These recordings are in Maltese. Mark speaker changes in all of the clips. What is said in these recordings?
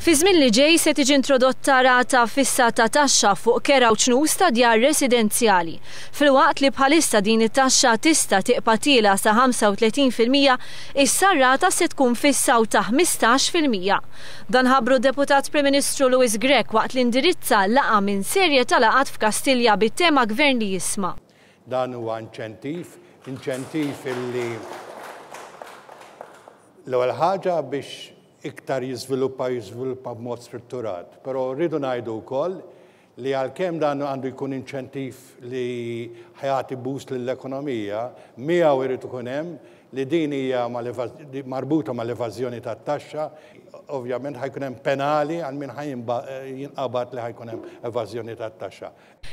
Speaker 1: Fi żmien li ġej se tiġi introdotta rata fissa ta' taxxa fuq kera u ċnus ta' djar residenzjali. Filwaqt li bħalissa din it-taxxa tista' tiqpatila sa 35%, issa r-rata se tkun fissa u ta' 15%. Dan ħabbru d-Deputat Prim Ministru Louis Grech waqt li indirizza laqgħa minn serje ta' laqgħat f'Kastilja bit-tema Gvern li jisma'.
Speaker 2: Dan huwa inċentiv illi l-ewwel ħaġa biex iktar jiżviluppa b'mod strutturat. Però rridu ngħidu wkoll li għalkemm dan għandu jkun inċentiv li ħajati boost lill-ekonomija, miegħu jrid ikun hemm li din hija marbuta mal-evażjoni tat-taxxa, ovvjament ħajkun hemm penali għal min jinqabad li ħajkun hemm evażjoni tat-taxxa.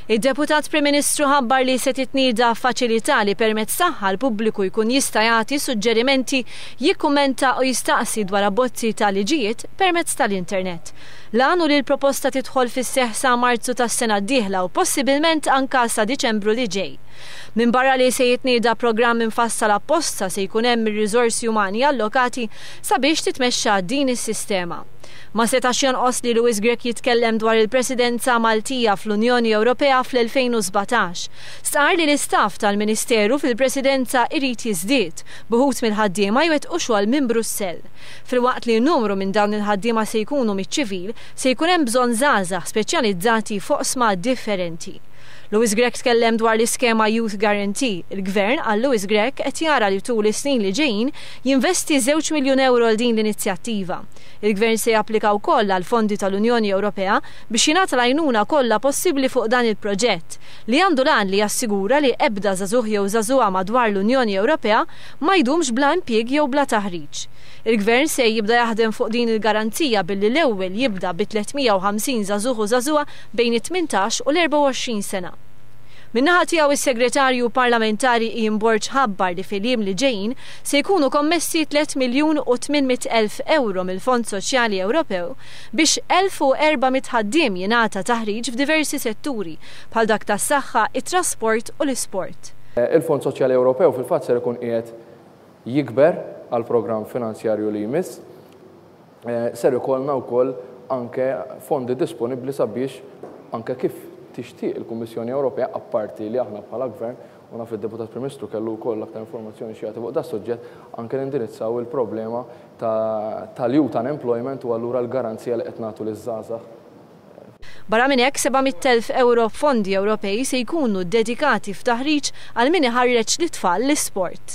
Speaker 1: Id-Deputat Prim Ministru ħabbar li se titnieda faċilità li permezz tagħha l-pubbliku jkun jista' jagħti suġġerimenti, jikkumenta u jistaqsi dwar abbozzi ta' liġijiet permezz tal-internet. L-għanu li l-proposta tidħol fis-seħħ sa' Marzu tas-sena d-dieħla u possibilment anka sa' Diċembru li ġej. Min barra li se jitnieda programm infassal apposta se jkun hemm ir-riżorsi umani allokati sabiex titmexxa din is-sistema. Ma setax jonqos li Louis Grech jitkellem dwar il-Presidenza Maltija fl-Unjoni Ewropea fl-2017. Sar li l-istaff tal-Ministeru fil-Presidenza irid jiżdied b'uħud mill-ħaddiema jwettqu xogħol minn Brussell. Filwaqt li n-numru minn dawn il-ħaddiema se jkunu miċ-ċivil se jkun hemm bżonn żgħażagħ speċjalizzati foqsma differenti. Louis Grech tkellem dwar l-iskema Youth Guarantee. Il-Gvern għal Louis Grech qed jara li tul is-snin li ġejjin jinvesti 2 miljun euro għal din l-inizjattiva. Il-Gvern se japplika wkoll għal fondi tal-Unjoni Ewropea biex jingħata l-għajnuna kollha possibbli fuq dan il-proġett li għandu lan li jassigura li ebda żagħżugħ jew żagħżugħa madwar l-Unjoni Ewropea ma jdumx bla impjieg jew bla taħriġ. Il-Gvern se jibda jaħdem fuq din il-garanzija billi l-ewwel jibda bi 350 żagħżugħ u żagħżugħa bejn it-18 u l-24 sena. Min-naħa tiegħu is-Segretarju Parlamentari Ian Borg tħabbar li fil-jiem li ġejjin se jkunu kommessi 3,800,000 euro mill-Fond Socjali Ewropew biex 1,400 ħaddiem jingħata taħriġ f'diversi setturi bħal dak tas-saħħa, it-trasport u l-isport.
Speaker 3: Il-Fond Socjali Ewropew fil-fatt ser ikun qiegħed jikber għal programm finanzjarju li jmiss. Ser ikollna wkoll anke fondi disponibbli sabiex anke kif tixtieq il-Kummissjoni Ewropea apparti li aħna bħala Gvern u naf id-Deputat Prim Ministru kellu wkoll aktar informazzjoni xi jagħti fuq da suġġett anke nindirizzaw il-problema tal-youth unemployment u allura l-garanzija li qed nagħtu liż-żgħażagħ.
Speaker 1: Barra minn hekk 700,000 euro fondi Ewropej se jkunu dedikati f'taħriġ għal min iħarreġ l-itfal l-isport.